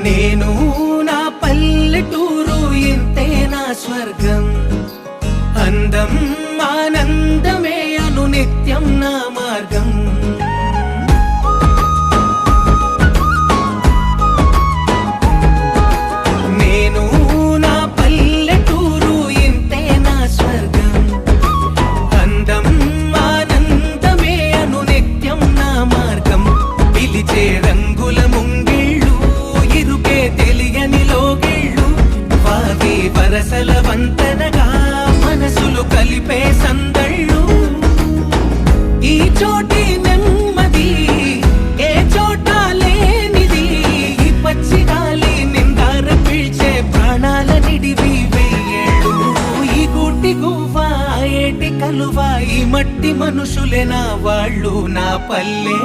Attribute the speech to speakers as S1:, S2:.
S1: నేను నా పల్లెటూరు ఇంతే నా స్వర్గం. అందం ఆనందమే అను నిత్యం నా మార్గం. నేను నా పల్లెటూరు ఇంతే నా స్వర్గం. అందం ఆనందమే అను నిత్యం నా మార్గం. పిలిచే రంగుల ముంగిళ్ళు, ఇరుకే తెలియని లోగిళ్ళు, వాగే వరసల వంతనగా మనసులు కలిపే సందళ్ళు. ఈ చోటి నెమ్మది ఏ చోట లేనిది, ఈ పచ్చి గాలి నిందార పీల్చే ప్రాణాల నిడివి వెయ్యేళ్ళు. ఈ గూటి గువ్వ ఏటి కలువ, ఈ మట్టి మనుషులే నా వాళ్ళు, నా పల్లె